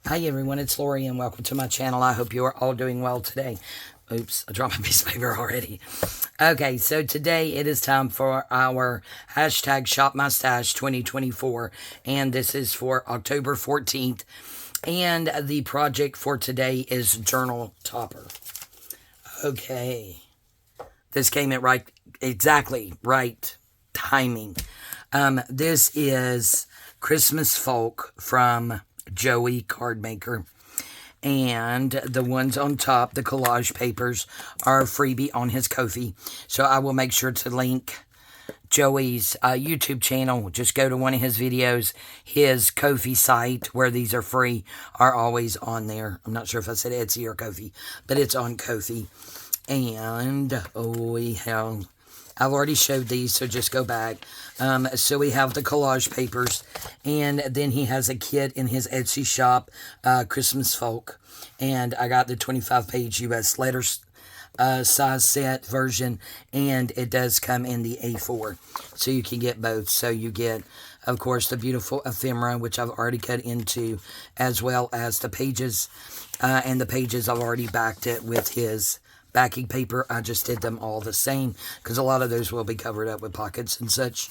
Hi everyone, it's Lori and welcome to my channel. I hope you are all doing well today. Oops, I dropped my piece of paper already. Okay, so today it is time for our hashtag Shop My Stash 2024, and this is for October 14th. And the project for today is Journal Topper. Okay, this came at exactly right timing. This is Christmas Folk from Joey Card Maker, and the ones on top, the collage papers, are a freebie on his Ko-fi. So I will make sure to link Joey's YouTube channel. Just go to one of his videos. His Ko-fi site, where these are free, are always on there. I'm not sure if I said Etsy or Ko-fi, but it's on Ko-fi. And I've already showed these, so just go back. So we have the collage papers, and then he has a kit in his Etsy shop, Christmas Folk, and I got the 25-page U.S. letters size set version, and it does come in the A4, so you can get both. So you get, of course, the beautiful ephemera, which I've already cut into, as well as the pages, and the pages I've already backed it with his backing paper. I just did them all the same because a lot of those will be covered up with pockets and such.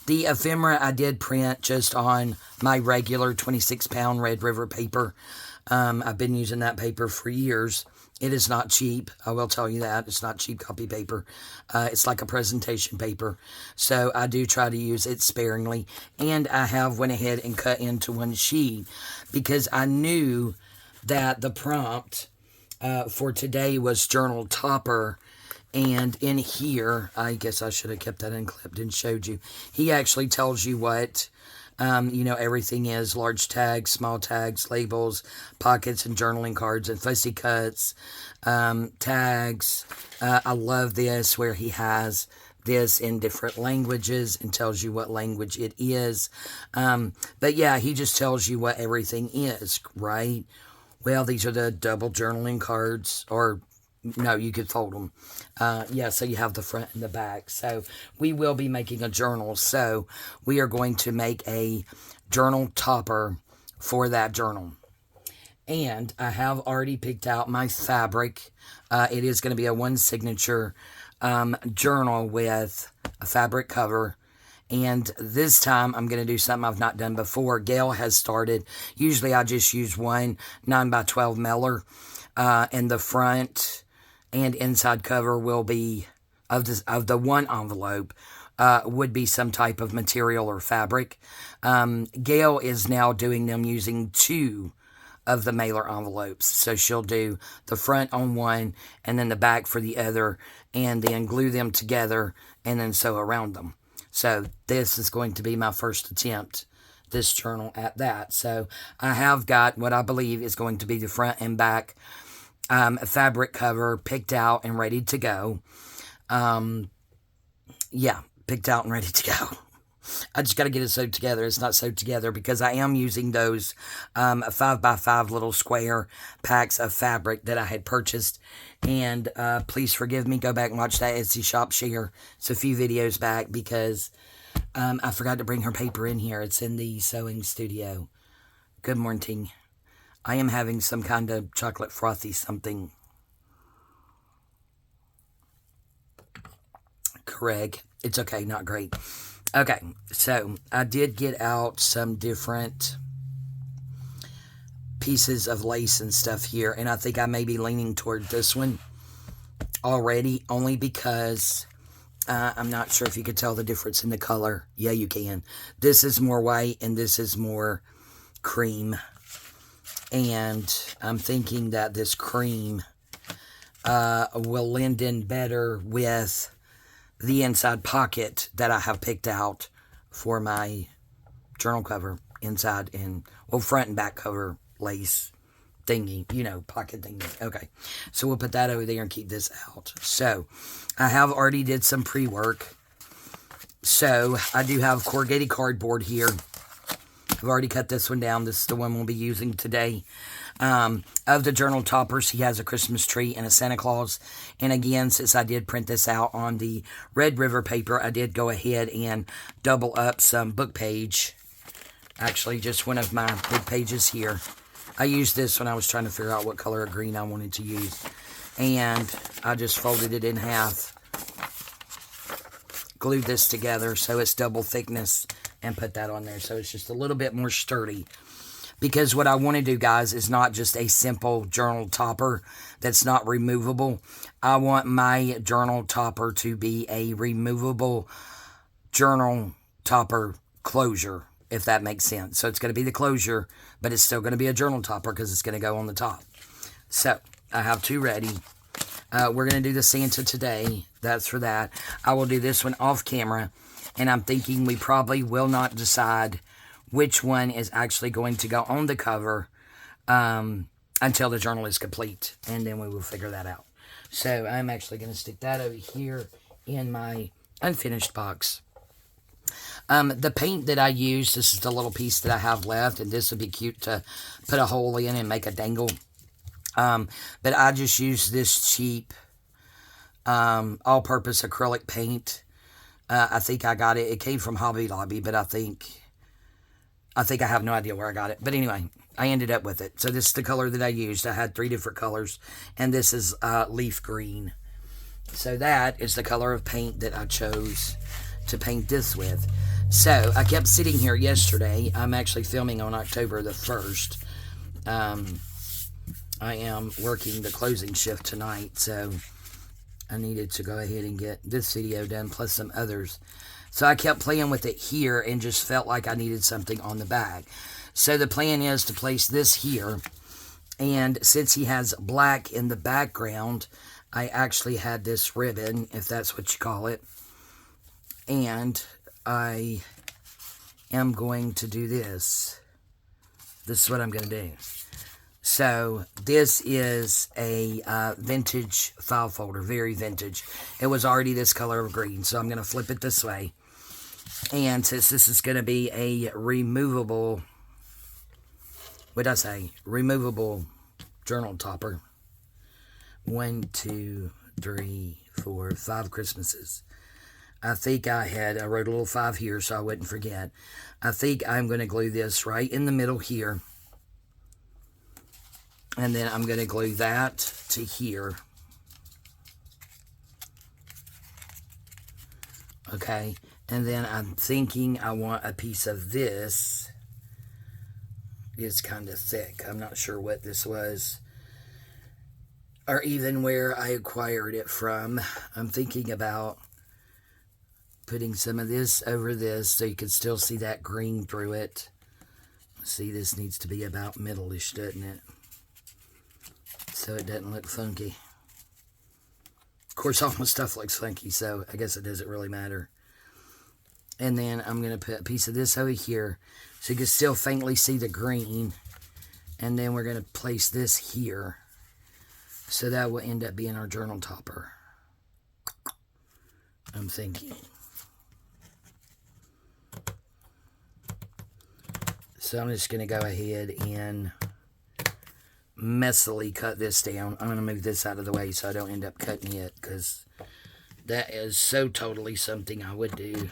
The ephemera I did print just on my regular 26-pound Red River paper. I've been using that paper for years. It is not cheap. I will tell you that. It's not cheap copy paper. It's like a presentation paper. So I do try to use it sparingly. And I have went ahead and cut into one sheet because I knew that the prompt for today was Journal Topper, and in here, I guess I should have kept that unclipped and showed you. He actually tells you what, everything is: large tags, small tags, labels, pockets, and journaling cards, and fussy cuts, tags. I love this where he has this in different languages and tells you what language it is. But yeah, he just tells you what everything is, right? Well, these are the double journaling cards, or no, you could fold them. So you have the front and the back. So we will be making a journal. So we are going to make a journal topper for that journal. And I have already picked out my fabric. It is going to be a one signature journal with a fabric cover. And this time, I'm going to do something I've not done before. Gail has started. Usually, I just use one 9x12 mailer. And the front and inside cover will be, of the one envelope, would be some type of material or fabric. Gail is now doing them using two of the mailer envelopes. So she'll do the front on one and then the back for the other, and then glue them together and then sew around them. So this is going to be my first attempt, this journal, at that. So I have got what I believe is going to be the front and back fabric cover picked out and ready to go. Picked out and ready to go. I just got to get it sewed together. It's not sewed together because I am using those 5x5 little square packs of fabric that I had purchased. And please forgive me. Go back and watch that Etsy shop share. It's a few videos back because I forgot to bring her paper in here. It's in the sewing studio. Good morning. I am having some kind of chocolate frothy something. Correct. It's okay. Not great. Okay, so I did get out some different pieces of lace and stuff here, and I think I may be leaning toward this one already, only because I'm not sure if you could tell the difference in the color. Yeah, you can. This is more white, and this is more cream, and I'm thinking that this cream will lend in better with the inside pocket that I have picked out for my journal cover, inside and, front and back cover lace thingy, pocket thingy. Okay, so we'll put that over there and keep this out. So I have already did some pre-work. So I do have corrugated cardboard here. I've already cut this one down. This is the one we'll be using today. Of the journal toppers, he has a Christmas tree and a Santa Claus. And again, since I did print this out on the Red River paper, I did go ahead and double up some book page. Actually, just one of my book pages here. I used this when I was trying to figure out what color of green I wanted to use. And I just folded it in half, glued this together so it's double thickness, and put that on there. So it's just a little bit more sturdy. Because what I want to do, guys, is not just a simple journal topper that's not removable. I want my journal topper to be a removable journal topper closure, if that makes sense. So it's going to be the closure, but it's still going to be a journal topper because it's going to go on the top. So I have two ready. We're going to do the Santa today. That's for that. I will do this one off camera, and I'm thinking we probably will not decide which one is actually going to go on the cover until the journal is complete, and then we will figure that out. So I'm actually going to stick that over here in my unfinished box. The paint that I use, this is the little piece that I have left, and this would be cute to put a hole in and make a dangle. But I just use this cheap all-purpose acrylic paint. I think I got it. It came from Hobby Lobby, but I think I have no idea where I got it. But anyway, I ended up with it. So this is the color that I used. I had 3 different colors, and this is leaf green. So that is the color of paint that I chose to paint this with. So I kept sitting here yesterday. I'm actually filming on October the 1st. I am working the closing shift tonight, so I needed to go ahead and get this video done, plus some others. So I kept playing with it here and just felt like I needed something on the bag. So the plan is to place this here. And since he has black in the background, I actually had this ribbon, if that's what you call it. And I am going to do this. This is what I'm going to do. So this is a vintage file folder, very vintage. It was already this color of green, so I'm going to flip it this way. And since this is going to be a removable, what did I say? Removable journal topper. 1, 2, 3, 4, 5 Christmases. I think I wrote a little 5 here so I wouldn't forget. I think I'm going to glue this right in the middle here. And then I'm going to glue that to here. Okay. And then I'm thinking I want a piece of this. It's kind of thick. I'm not sure what this was, or even where I acquired it from. I'm thinking about putting some of this over this so you can still see that green through it. See, this needs to be about middle-ish, doesn't it? So it doesn't look funky. Of course, all my stuff looks funky, so I guess it doesn't really matter. And then I'm going to put a piece of this over here so you can still faintly see the green. And then we're going to place this here. So that will end up being our journal topper. I'm thinking. So I'm just going to go ahead and messily cut this down. I'm going to move this out of the way so I don't end up cutting it, because that is so totally something I would do.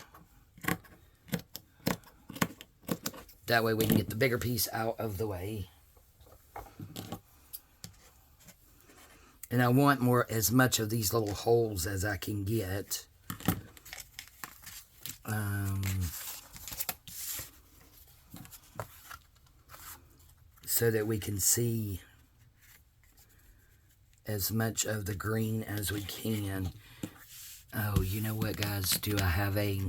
That way we can get the bigger piece out of the way. And I want as much of these little holes as I can get. So that we can see as much of the green as we can. Oh, you know what, guys? Do I have a...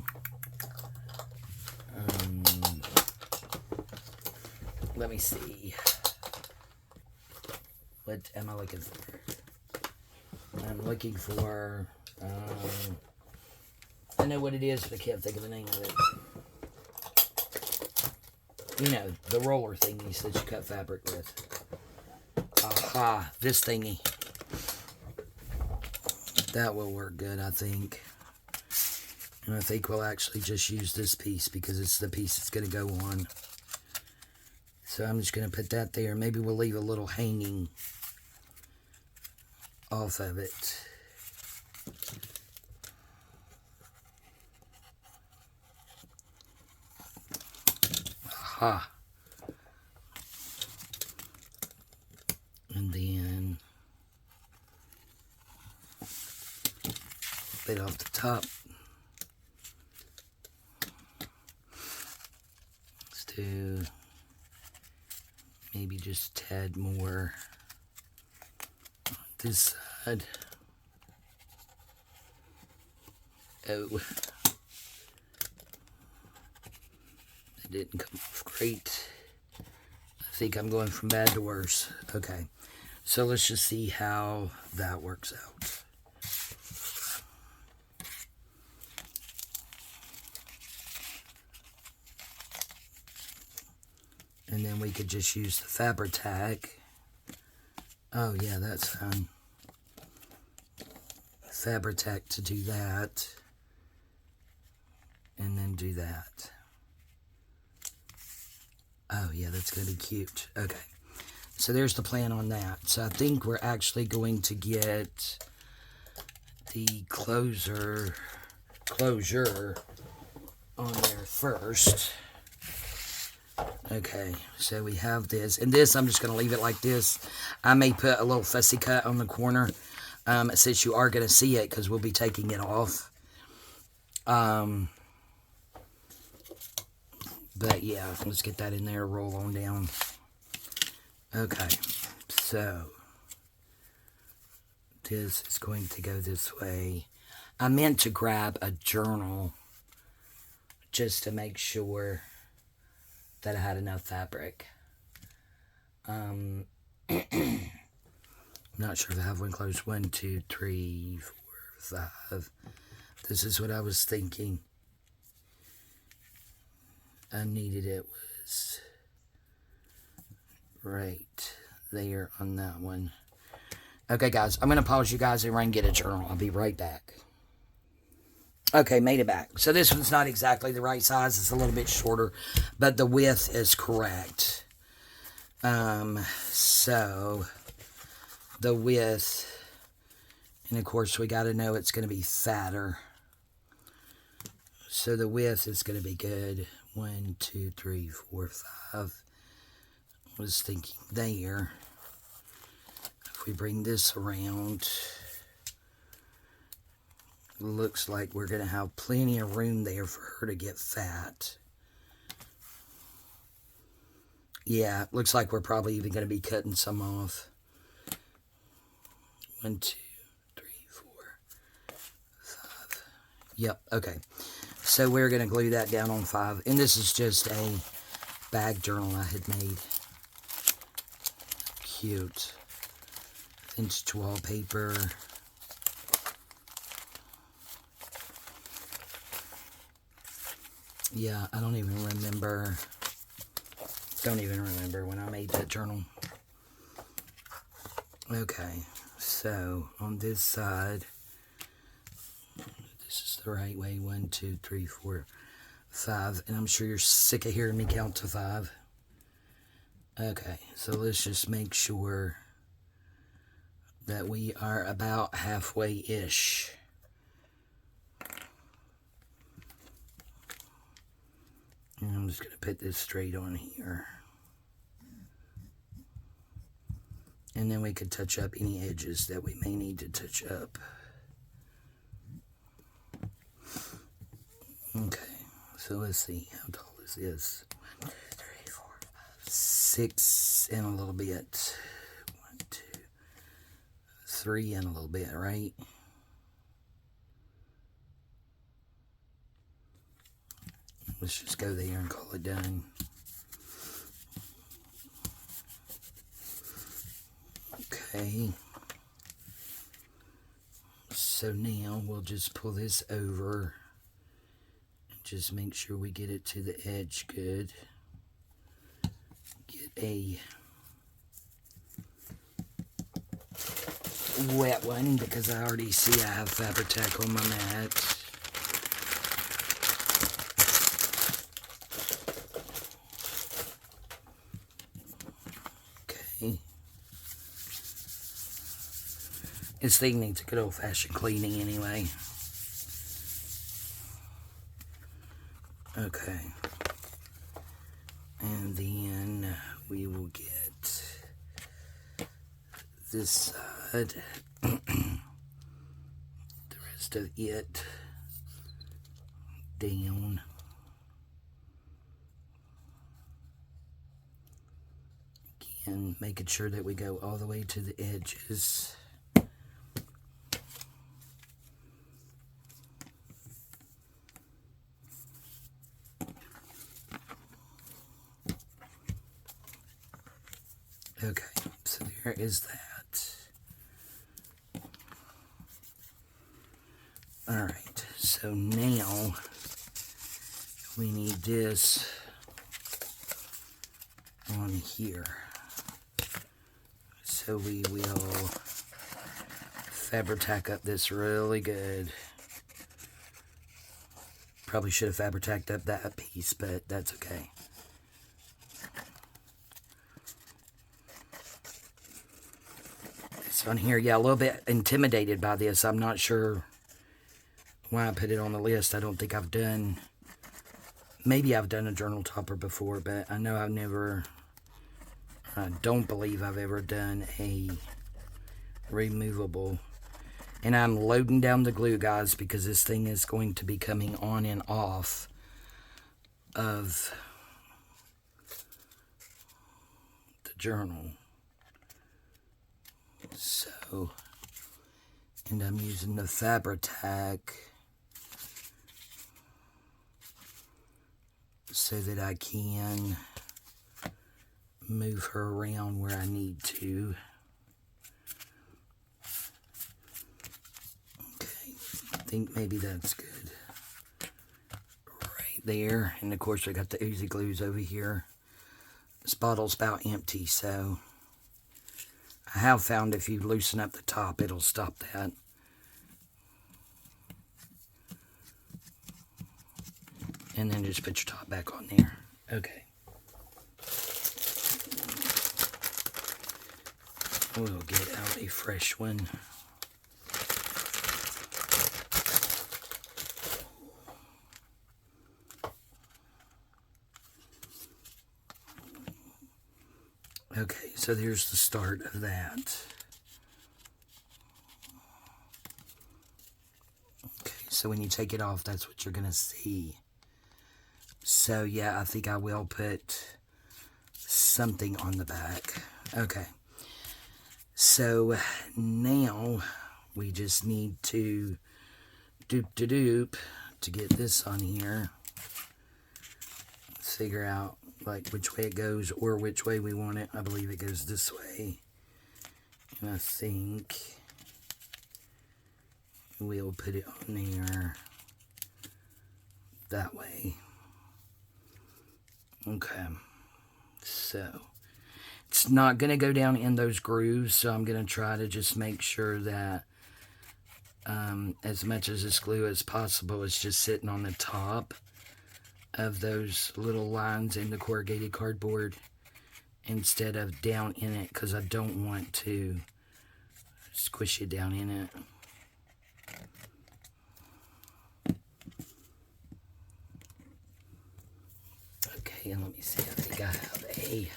let me see. What am I looking for? I'm looking for... I know what it is, but I can't think of the name of it. You know, the roller thingies that you cut fabric with. Aha, this thingy. That will work good, I think. And I think we'll actually just use this piece because it's the piece that's going to go on. So I'm just going to put that there. Maybe we'll leave a little hanging off of it. Aha. And then bit off the top. Let's do maybe just a tad more on this side. Oh, it didn't come off great. I think I'm going from bad to worse. Okay, so let's just see how that works out. And then we could just use the Fabri-Tac. Oh yeah, that's fine. Fabri-Tac to do that. And then do that. Oh yeah, that's going to be cute. Okay, so there's the plan on that. So I think we're actually going to get the closure on there first. Okay, so we have this. And this, I'm just going to leave it like this. I may put a little fussy cut on the corner since you are going to see it because we'll be taking it off. But yeah, let's get that in there, roll on down. Okay, so this is going to go this way. I meant to grab a journal just to make sure that I had enough fabric. I'm not sure if I have one close. 1, 2, 3, 4, 5. This is what I was thinking. I needed it was right there on that one. Okay, guys, I'm going to pause you guys and run and get a journal. I'll be right back. Okay, made it back. So this one's not exactly the right size. It's a little bit shorter, but the width is correct. So the width, and of course we got to know it's going to be fatter. So the width is going to be good. 1, 2, 3, 4, 5. I was thinking there. If we bring this around, looks like we're going to have plenty of room there for her to get fat. Yeah, looks like we're probably even going to be cutting some off. 1, 2, 3, 4, 5. Yep, okay. So we're going to glue that down on 5. And this is just a bag journal I had made. Cute. Vintage wallpaper. Yeah, I don't even remember. Don't even remember when I made that journal. Okay, so on this side, this is the right way. 1, 2, 3, 4, 5. And I'm sure you're sick of hearing me count to 5. Okay, so let's just make sure that we are about halfway-ish. And I'm just going to put this straight on here. And then we could touch up any edges that we may need to touch up. Okay, so let's see. How tall is this? 1, 2, 3, 4, 5, 6 and a little bit. 1, 2, 3 and a little bit, right? Let's just go there and call it done. Okay. So now we'll just pull this over and just make sure we get it to the edge good. Get a wet one because I already see I have Fabri-Tac on my mat. This thing needs a good old-fashioned cleaning anyway. Okay. And then we will get this side. The rest of it down. Again, making sure that we go all the way to the edges. Okay, so there is that. Alright, so now we need this on here. So we will Fabri-Tac up this really good. Probably should have Fabri-Tac'd up that piece, but that's okay. On here, yeah, a little bit intimidated by this. I'm not sure why I put it on the list. I don't think I've done, maybe I've done a journal topper before, but I know I don't believe I've ever done a removable. And I'm loading down the glue, guys, because this thing is going to be coming on and off of the journal. So, and I'm using the Fabri-Tac so that I can move her around where I need to. Okay, I think maybe that's good. Right there. And of course I got the Oozy Glues over here. This bottle's about empty, so I have found if you loosen up the top, it'll stop that. And then just put your top back on there. Okay. We'll get out a fresh one. Okay, so there's the start of that. Okay, so when you take it off, that's what you're going to see. So, yeah, I think I will put something on the back. Okay. So, now we just need to doop to get this on here. Figure out like which way it goes or which way we want it. I believe it goes this way. And I think we'll put it on there that way. Okay. So it's not going to go down in those grooves, so I'm going to try to just make sure that as much as this glue as possible is just sitting on the top of those little lines in the corrugated cardboard instead of down in it, because I don't want to squish it down in it. Okay, and let me see, I think I have a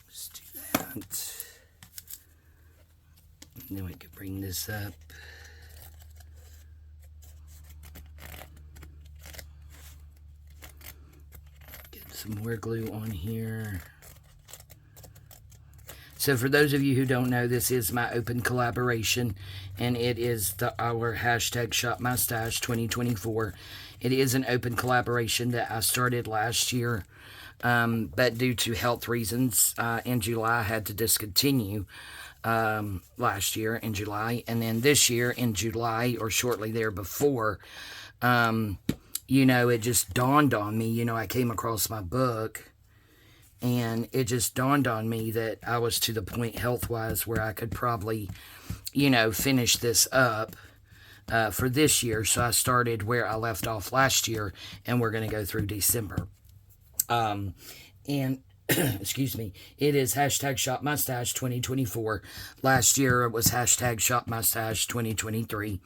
let's do that. And then we could bring this up. Get some more glue on here. So for those of you who don't know, this is my open collaboration, and it is our hashtag Shop My Stash 2024. It is an open collaboration that I started last year, but due to health reasons, in July I had to discontinue. Last year in July, and then this year in July or shortly there before, you know, it just dawned on me, you know, I came across my book and it just dawned on me that I was to the point health-wise where I could probably, you know, finish this up for this year. So I started where I left off last year, and we're going to go through December. And excuse me, it is hashtag Shop My Stash 2024. Last year it was hashtag Shop My Stash 2023.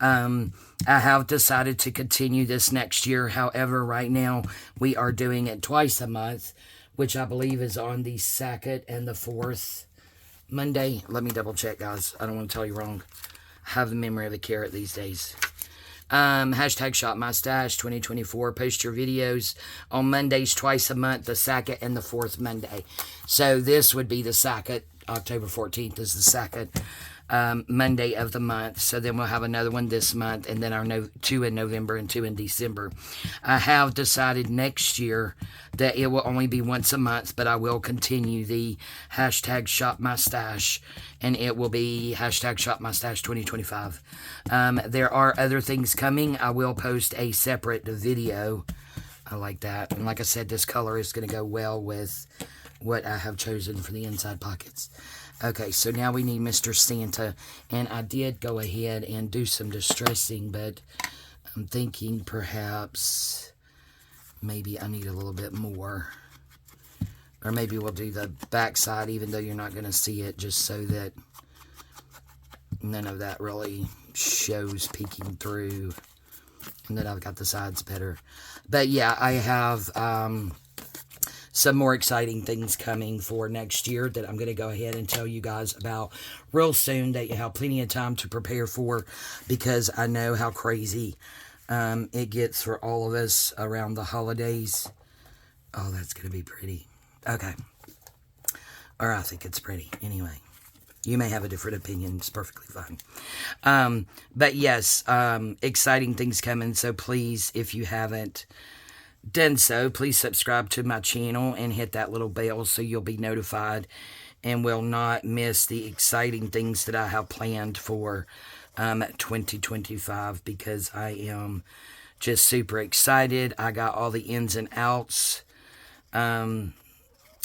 I have decided to continue this next year. However, right now we are doing it twice a month, which I believe is on the 2nd and the 4th Monday. Let me double check, guys. I don't want to tell you wrong. I have the memory of a carrot these days. Hashtag Shop My Stash 2024. Post your videos on Mondays twice a month, the 2nd and the 4th Monday. So this would be the 2nd. October 14th is the 2nd Monday of the month. So then we'll have another one this month, and then our 2 in November and 2 in December. I have decided next year that it will only be once a month, but I will continue the hashtag Shop My Stash, and it will be hashtag Shop My Stash 2025. There are other things coming. I will post a separate video. I like that. And like I said, this color is going to go well with what I have chosen for the inside pockets. Okay, so now we need Mr. Santa, and I did go ahead and do some distressing, but I'm thinking perhaps maybe I need a little bit more, or maybe we'll do the back side even though you're not going to see it, just so that none of that really shows peeking through, and that I've got the sides better. But yeah, I have some more exciting things coming for next year that I'm going to go ahead and tell you guys about real soon, that you have plenty of time to prepare for, because I know how crazy it gets for all of us around the holidays. Oh, that's going to be pretty. Okay. Or I think it's pretty. Anyway, you may have a different opinion. It's perfectly fine. But yes, exciting things coming. So please, if you haven't done so, please subscribe to my channel and hit that little bell so you'll be notified and will not miss the exciting things that I have planned for 2025, because I am just super excited. I got all the ins and outs of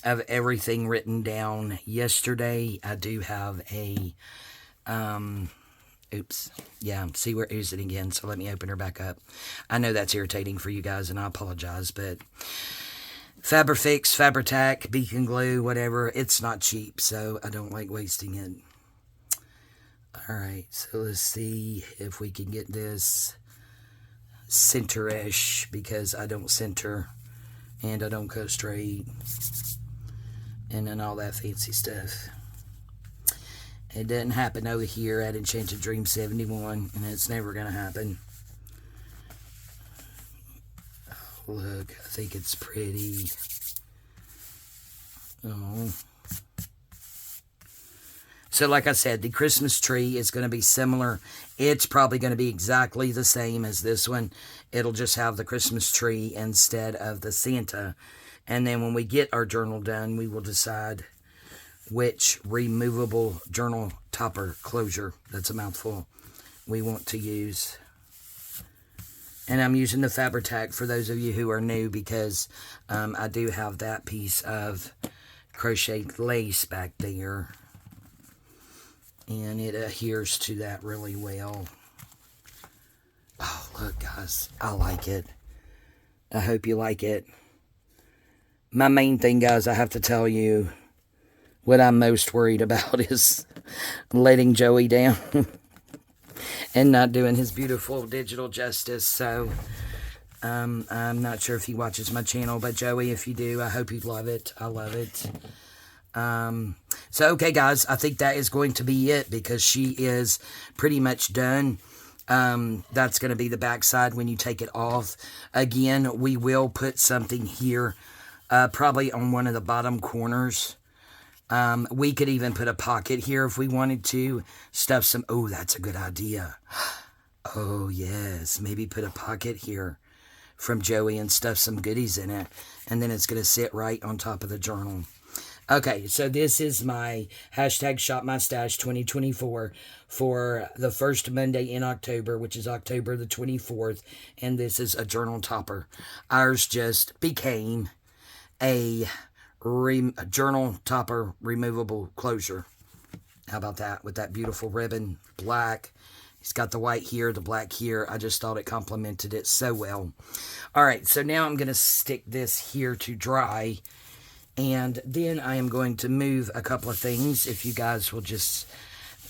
everything written down yesterday. I do have a oops. Yeah, see, we're oozing again, so let me open her back up. I know that's irritating for you guys, and I apologize, but Fabrifix, Fabri-Tac, Beacon Glue, whatever, it's not cheap, so I don't like wasting it. Alright, so let's see if we can get this center-ish, because I don't center, and I don't go straight, and then all that fancy stuff. It doesn't happen over here at Enchanted Dream 71, and it's never going to happen. Oh, look, I think it's pretty. Oh. So like I said, the Christmas tree is going to be similar. It's probably going to be exactly the same as this one. It'll just have the Christmas tree instead of the Santa. And then when we get our journal done, we will decide which removable journal topper closure, that's a mouthful, we want to use. And I'm using the Fabri-Tac for those of you who are new, because I do have that piece of crocheted lace back there, and it adheres to that really well. Oh, look, guys, I like it. I hope you like it. My main thing, guys, I have to tell you, what I'm most worried about is letting Joey down and not doing his beautiful digital justice. So I'm not sure if he watches my channel, but Joey, if you do, I hope you love it. I love it. So, okay, guys, I think that is going to be it, because she is pretty much done. That's going to be the back side when you take it off. Again, we will put something here, probably on one of the bottom corners. We could even put a pocket here if we wanted to. Stuff some... Oh, that's a good idea. Oh, yes. Maybe put a pocket here from Joey and stuff some goodies in it. And then it's going to sit right on top of the journal. Okay, so this is my hashtag Shop My Stash 2024 for the first Monday in October, which is October the 24th. And this is a journal topper. Ours just became a journal topper removable closure. How about that? With that beautiful ribbon, black. He's got the white here, the black here. I just thought it complemented it so well. All right, so now I'm going to stick this here to dry. And then I am going to move a couple of things, if you guys will just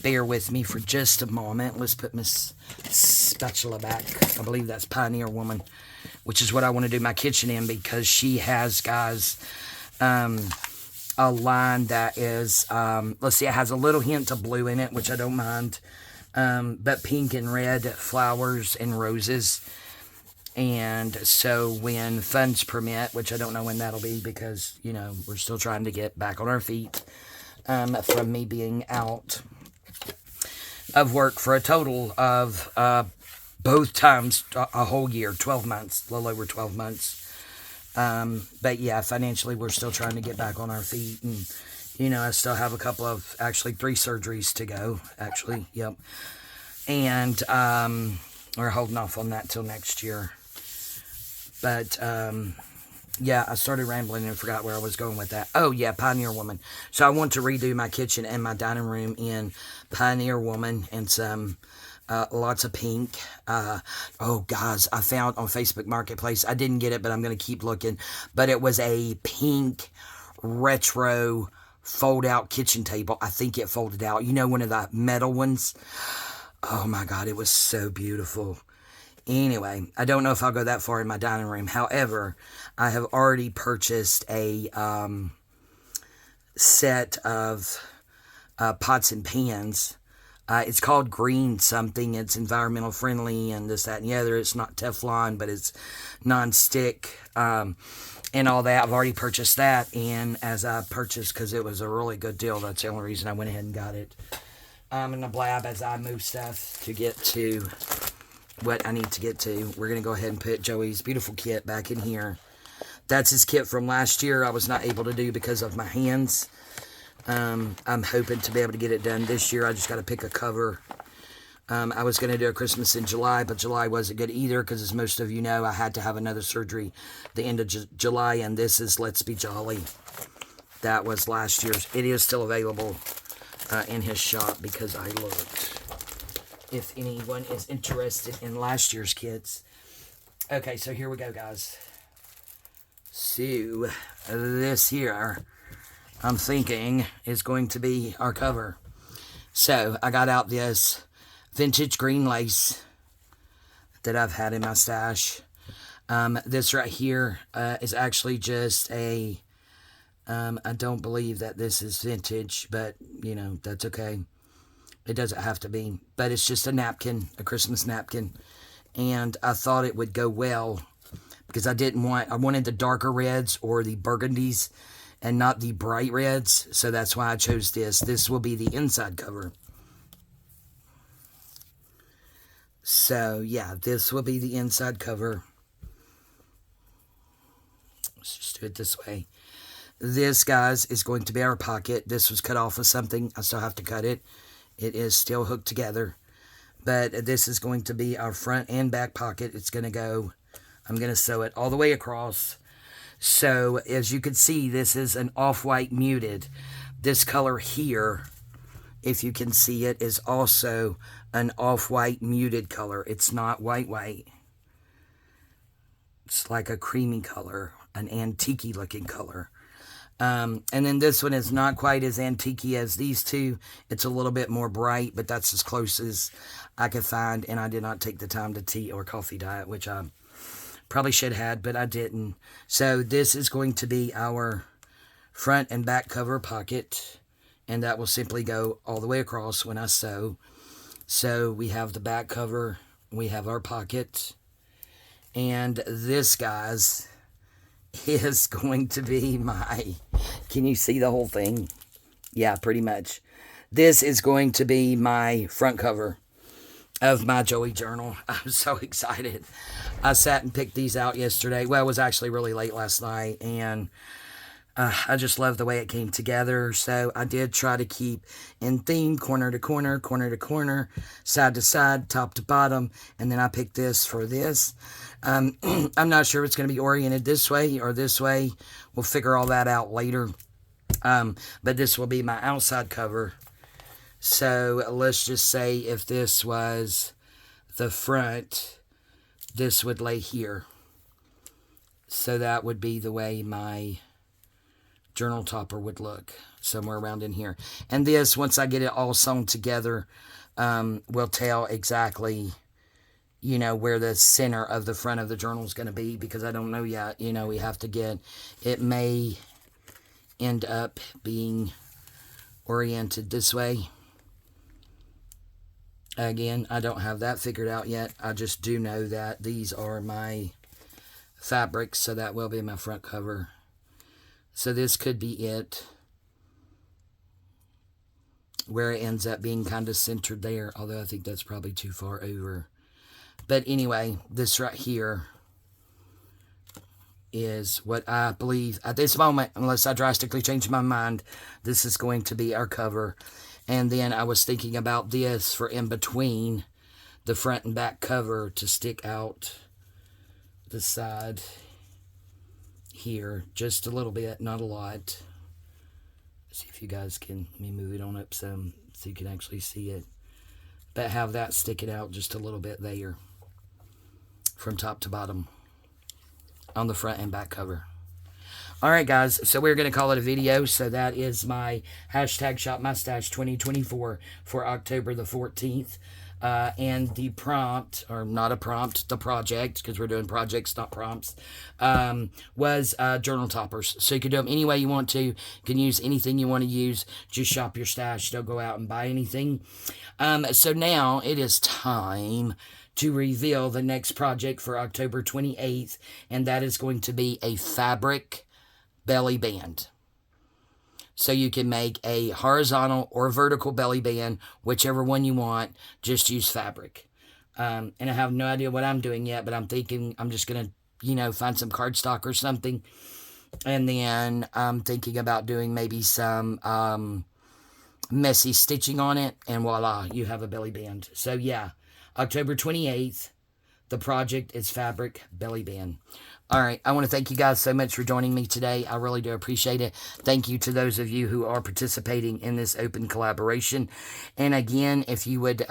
bear with me for just a moment. Let's put Miss Spatula back. I believe that's Pioneer Woman, which is what I want to do my kitchen in, because she has, guys, a line that is, let's see, it has a little hint of blue in it, which I don't mind, but pink and red flowers and roses. And so when funds permit, which I don't know when that'll be, because, you know, we're still trying to get back on our feet from me being out of work for a total of both times a whole year, 12 months, a little over 12 months. But yeah, financially, we're still trying to get back on our feet. And, you know, I still have a couple of, actually 3 surgeries to go, actually, yep. And we're holding off on that till next year. But, yeah, I started rambling and forgot where I was going with that. Oh, yeah, Pioneer Woman. So I want to redo my kitchen and my dining room in Pioneer Woman and some, lots of pink. Oh, guys, I found on Facebook Marketplace. I didn't get it, but I'm going to keep looking. But it was a pink retro fold-out kitchen table. I think it folded out. You know, one of the metal ones? Oh, my God, it was so beautiful. Anyway, I don't know if I'll go that far in my dining room. However, I have already purchased a set of pots and pans. It's called Green something. It's environmental friendly and this, that, and the other. It's not Teflon, but it's non-stick and all that. I've already purchased that. And as I purchased, because it was a really good deal, that's the only reason I went ahead and got it. I'm in the blab as I move stuff to get to what I need to get to. We're going to go ahead and put Joey's beautiful kit back in here. That's his kit from last year. I was not able to do because of my hands. I'm hoping to be able to get it done this year. I just got to pick a cover. I was going to do a Christmas in July, but July wasn't good either because, as most of you know, I had to have another surgery the end of July, and this is Let's Be Jolly. That was last year's. It is still available in his shop because I looked. If anyone is interested in last year's kits. Okay, so here we go, guys. So, this here, I'm thinking, is going to be our cover. So, I got out this vintage green lace that I've had in my stash. This right here is actually just a, I don't believe that this is vintage, but, you know, that's okay. It doesn't have to be, but it's just a napkin, a Christmas napkin, and I thought it would go well because I wanted the darker reds or the burgundies and not the bright reds, so that's why I chose this. This will be the inside cover. So, yeah, this will be the inside cover. Let's just do it this way. This, guys, is going to be our pocket. This was cut off of something. I still have to cut it. It is still hooked together, but this is going to be our front and back pocket. It's going to go, I'm going to sew it all the way across. So as you can see, this is an off-white muted. This color here, if you can see it, is also an off-white muted color. It's not white. It's like a creamy color, an antique-y looking color. And then this one is not quite as antique-y as these two. It's a little bit more bright, but that's as close as I could find. And I did not take the time to tea or coffee dye it, which I probably should have had, but I didn't. So this is going to be our front and back cover pocket. And that will simply go all the way across when I sew. So we have the back cover. We have our pocket. And this, guys, is going to be my, can you see the whole thing? Yeah, pretty much. This is going to be my front cover of my Joey journal. I'm so excited. I sat and picked these out yesterday. Well, it was actually really late last night, and I just love the way it came together. So I did try to keep in theme, corner to corner, corner to corner, side to side, top to bottom. And then I picked this for this. I'm not sure if it's going to be oriented this way or this way. We'll figure all that out later. But this will be my outside cover. So let's just say if this was the front, this would lay here. So that would be the way my journal topper would look, somewhere around in here. And this, once I get it all sewn together, will tell exactly, you know, where the center of the front of the journal is going to be, because I don't know yet. You know, we have to get, it may end up being oriented this way. Again, I don't have that figured out yet. I just do know that these are my fabrics, so that will be my front cover. So this could be it, where it ends up being kind of centered there, although I think that's probably too far over. But anyway, this right here is what I believe at this moment, unless I drastically change my mind, this is going to be our cover. And then I was thinking about this for in between the front and back cover to stick out the side here just a little bit, not a lot. See if you guys can, let me move it on up some so you can actually see it. But have that sticking out just a little bit there from top to bottom on the front and back cover. Alright guys, so we're going to call it a video. So that is my hashtag Shop My Stash 2024 for October the 14th. And the prompt, or not a prompt, the project, because we're doing projects, not prompts, was journal toppers. So you can do them any way you want to. You can use anything you want to use. Just shop your stash. Don't go out and buy anything. So now it is time to reveal the next project for October 28th. And that is going to be a fabric belly band. So you can make a horizontal or vertical belly band, whichever one you want. Just use fabric. And I have no idea what I'm doing yet, but I'm thinking I'm just going to, you know, find some cardstock or something. And then I'm thinking about doing maybe some messy stitching on it. And voila, you have a belly band. So yeah, October 28th, the project is fabric belly band. All right, I want to thank you guys so much for joining me today. I really do appreciate it. Thank you to those of you who are participating in this open collaboration. And again, if you would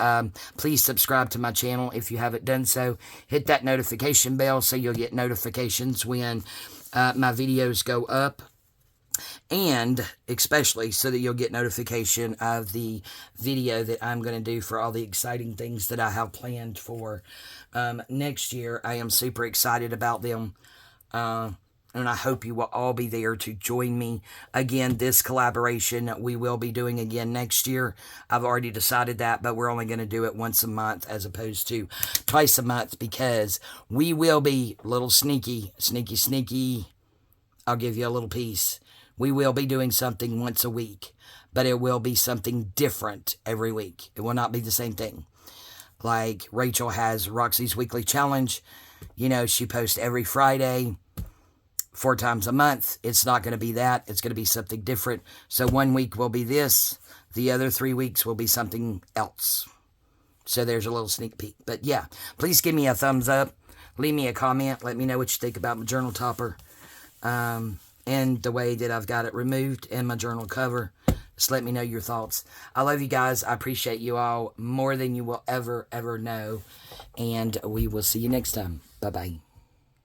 please subscribe to my channel if you haven't done so. Hit that notification bell so you'll get notifications when my videos go up. And especially so that you'll get notification of the video that I'm going to do for all the exciting things that I have planned for next year. I am super excited about them. And I hope you will all be there to join me. Again, this collaboration we will be doing again next year. I've already decided that, but we're only going to do it once a month as opposed to twice a month, because we will be a little sneaky. I'll give you a little piece. We will be doing something once a week, but it will be something different every week. It will not be the same thing. Like Rachel has Roxy's Weekly Challenge. You know, she posts every Friday, 4 times a month. It's not going to be that. It's going to be something different. So one week will be this. The other 3 weeks will be something else. So there's a little sneak peek. But yeah, please give me a thumbs up. Leave me a comment. Let me know what you think about my journal topper. And the way that I've got it removed and my journal cover. Just let me know your thoughts. I love you guys. I appreciate you all more than you will ever know. And we will see you next time. Bye-bye.